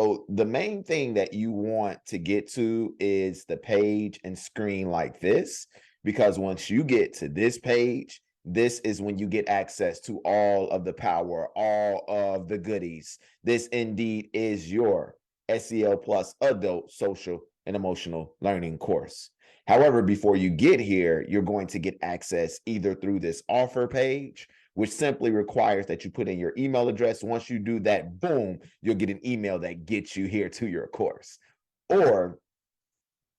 So the main thing that you want to get to is the page and screen like this, because once you get to this page, this is when you get access to all of the power, all of the goodies. This indeed is your SEL Plus Adult Social and Emotional Learning course. However, before you get here, you're going to get access either through this offer page, which simply requires that you put in your email address. Once you do that, boom, you'll get an email that gets you here to your course. Or,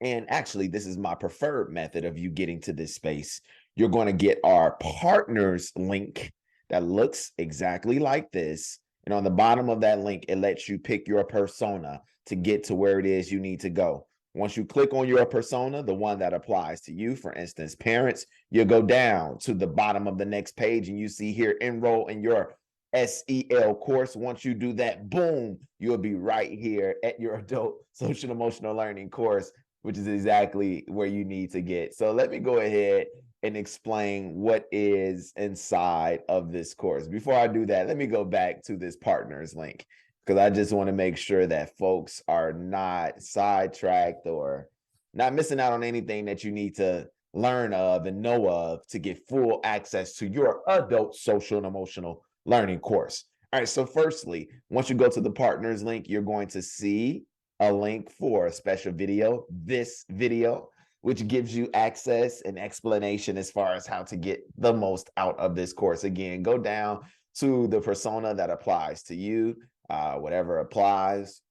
and actually, this is my preferred method of you getting to this space, you're going to get our partners link that looks exactly like this. And on the bottom of that link, it lets you pick your persona to get to where it is you need to go. Once you click on your persona, the one that applies to you, for instance, parents, you'll go down to the bottom of the next page and you see here, enroll in your SEL course. Once you do that, boom, you'll be right here at your adult social emotional learning course, which is exactly where you need to get. So let me go ahead and explain what is inside of this course. Before I do that, let me go back to this partners link, because I just want to make sure that folks are not sidetracked or not missing out on anything that you need to learn of and know of to get full access to your adult social and emotional learning course. All right, so firstly, once you go to the partners link, you're going to see a link for a special video, this video, which gives you access and explanation as far as how to get the most out of this course. Again, go down to the persona that applies to you, whatever applies.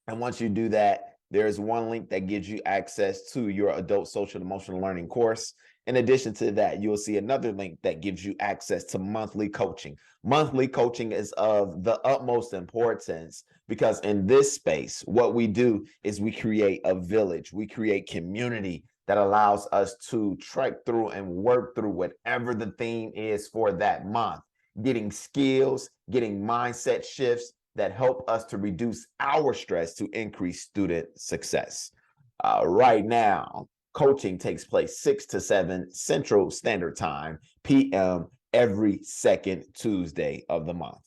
And once you do that, there's one link that gives you access to your adult social and emotional learning course. In addition to that, you'll see another link that gives you access to monthly coaching. Monthly coaching is of the utmost importance because in this space, what we do is we create a village, we create community that allows us to trek through and work through whatever the theme is for that month, getting skills, getting mindset shifts that help us to reduce our stress to increase student success. Right now, coaching takes place 6 to 7 Central Standard Time, PM, every second Tuesday of the month.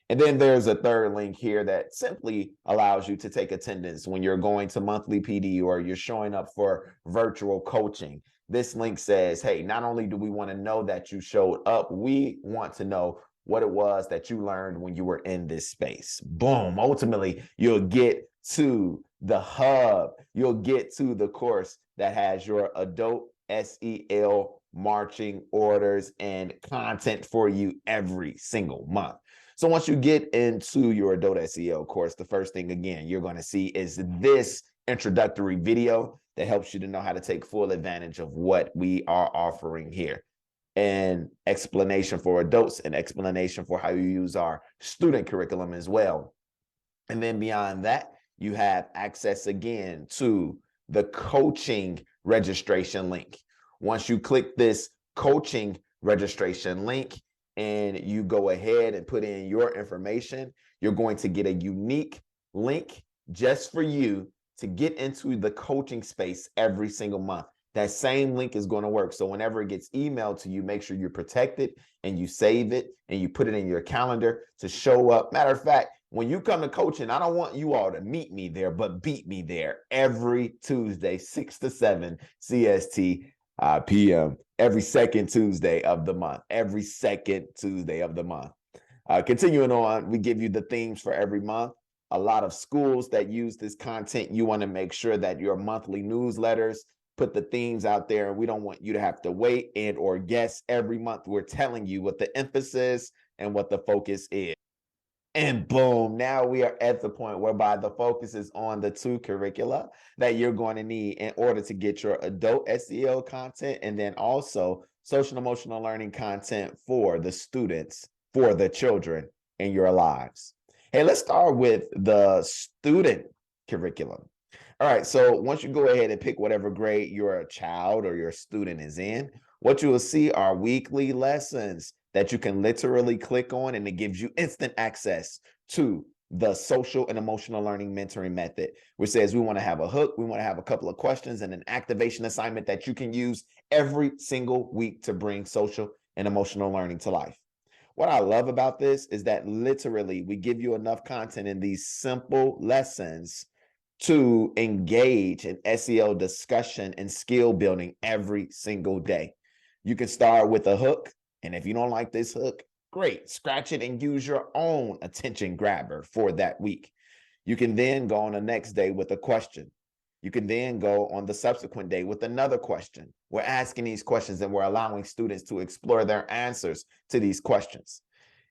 And then there's a third link here that simply allows you to take attendance when you're going to monthly PD or you're showing up for virtual coaching. This link says, hey, not only do we want to know that you showed up, we want to know what it was that you learned when you were in this space. Boom. Ultimately, you'll get to the hub. You'll get to the course that has your adult SEL marching orders and content for you every single month. So once you get into your adult SEL course, the first thing, again, you're going to see is this introductory video that helps you to know how to take full advantage of what we are offering here. An explanation for adults, an explanation for how you use our student curriculum as well. And then beyond that, you have access again to the coaching registration link. Once you click this coaching registration link and you go ahead and put in your information, you're going to get a unique link just for you to get into the coaching space every single month. That same link is going to work. So whenever it gets emailed to you, make sure you protect it and you save it and you put it in your calendar to show up. Matter of fact, when you come to coaching, I don't want you all to meet me there, but beat me there every Tuesday, 6 to 7 CST PM, every second Tuesday of the month, every second Tuesday of the month. Continuing on, we give you the themes for every month. A lot of schools that use this content, you want to make sure that your monthly newsletters put the themes out there, and we don't want you to have to wait and or guess every month. We're telling you what the emphasis and what the focus is. And boom, now we are at the point whereby the focus is on the 2 curricula that you're going to need in order to get your adult SEL content and then also social emotional learning content for the students, for the children in your lives. Hey, let's start with the student curriculum. All right, so once you go ahead and pick whatever grade your child or your student is in, what you will see are weekly lessons that you can literally click on, and it gives you instant access to the social and emotional learning mentoring method, which says we want to have a hook, we want to have a couple of questions and an activation assignment that you can use every single week to bring social and emotional learning to life. What I love about this is that literally we give you enough content in these simple lessons to engage in SEL discussion and skill building every single day. You can start with a hook, and if you don't like this hook, great, scratch it and use your own attention grabber for that week. You can then go on the next day with a question. You can then go on the subsequent day with another question. We're asking these questions and we're allowing students to explore their answers to these questions.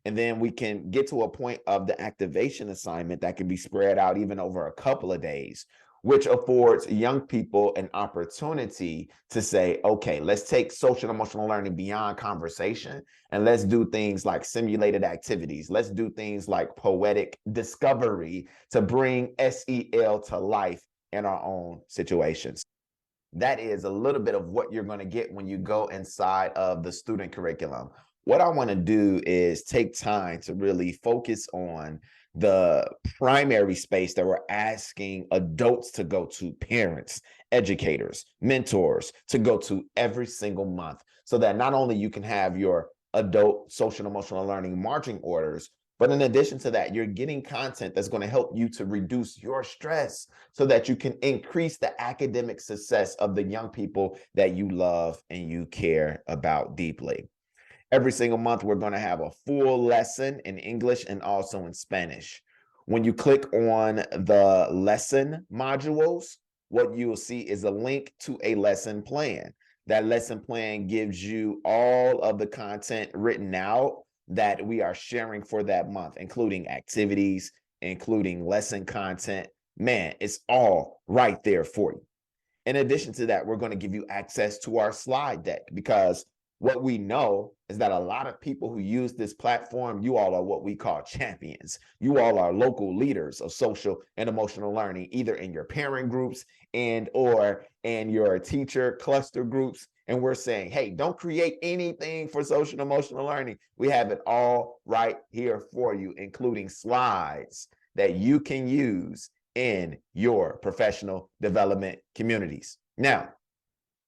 And then we can get to a point of the activation assignment that can be spread out even over a couple of days, which affords young people an opportunity to say, okay, let's take social and emotional learning beyond conversation, and let's do things like simulated activities. Let's do things like poetic discovery to bring SEL to life in our own situations. That is a little bit of what you're going to get when you go inside of the student curriculum. What I want to do is take time to really focus on the primary space that we're asking adults to go to, parents, educators, mentors, to go to every single month, so that not only you can have your adult social and emotional learning marching orders, but in addition to that, you're getting content that's going to help you to reduce your stress so that you can increase the academic success of the young people that you love and you care about deeply. Every single month, we're going to have a full lesson in English and also in Spanish. When you click on the lesson modules, what you will see is a link to a lesson plan. That lesson plan gives you all of the content written out that we are sharing for that month, including activities, including lesson content. Man, it's all right there for you. In addition to that, we're going to give you access to our slide deck, because what we know is that a lot of people who use this platform, you all are what we call champions. You all are local leaders of social and emotional learning, either in your parent groups and or in your teacher cluster groups. And we're saying, hey, don't create anything for social and emotional learning. We have it all right here for you, including slides that you can use in your professional development communities. Now,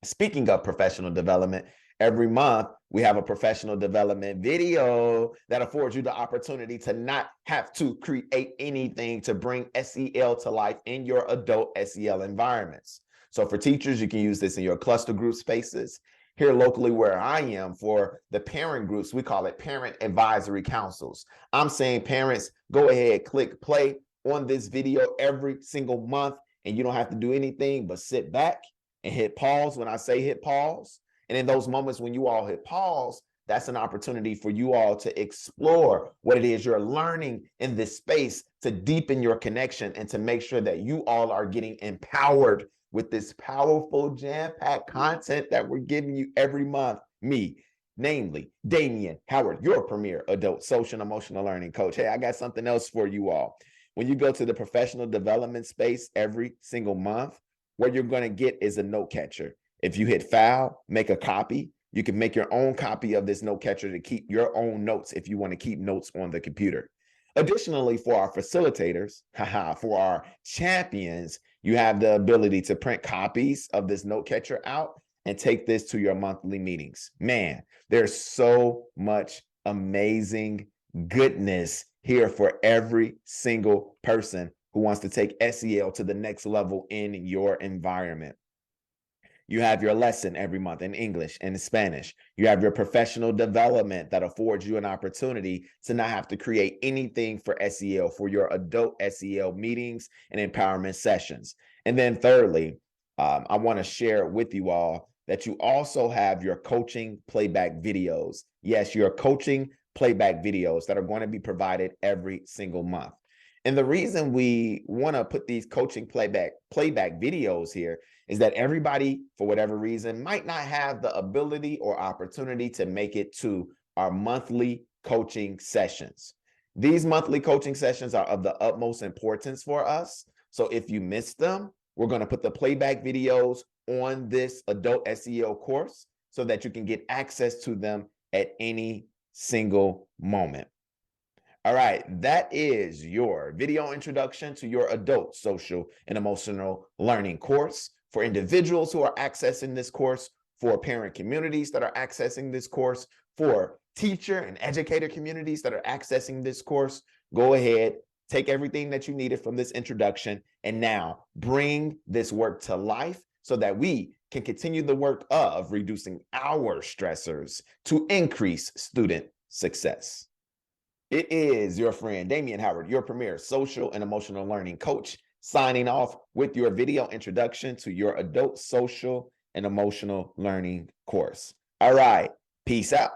speaking of professional development, every month we have a professional development video that affords you the opportunity to not have to create anything to bring SEL to life in your adult SEL environments. So for teachers, you can use this in your cluster group spaces. Here locally where I am, for the parent groups, we call it parent advisory councils. I'm saying, parents, go ahead, click play on this video every single month, and you don't have to do anything but sit back and hit pause when I say hit pause. And in those moments when you all hit pause, that's an opportunity for you all to explore what it is you're learning in this space, to deepen your connection and to make sure that you all are getting empowered with this powerful jam-packed content that we're giving you every month. Me, namely Damian Howard, your premier adult social and emotional learning coach. Hey, I got something else for you all. When you go to the professional development space every single month, what you're going to get is a note catcher. If you hit file, make a copy. You can make your own copy of this note catcher to keep your own notes if you want to keep notes on the computer. Additionally, for our facilitators, for our champions, you have the ability to print copies of this note catcher out and take this to your monthly meetings. Man, there's so much amazing goodness here for every single person who wants to take SEL to the next level in your environment. You have your lesson every month in English and Spanish. You have your professional development that affords you an opportunity to not have to create anything for SEL, for your adult SEL meetings and empowerment sessions. And then thirdly, I want to share with you all that you also have your coaching playback videos. Yes, your coaching playback videos that are going to be provided every single month. And the reason we want to put these coaching playback videos here is that everybody, for whatever reason, might not have the ability or opportunity to make it to our monthly coaching sessions. These monthly coaching sessions are of the utmost importance for us. So if you miss them, we're going to put the playback videos on this adult SEL course so that you can get access to them at any single moment. All right, that is your video introduction to your adult social and emotional learning course. For individuals who are accessing this course, for parent communities that are accessing this course, For teacher and educator communities that are accessing this course, go ahead, take everything that you needed from this introduction, and now bring this work to life so that we can continue the work of reducing our stressors to increase student success. It is your friend, Damian Howard, your premier social and emotional learning coach, signing off with your video introduction to your adult social and emotional learning course. All right, peace out.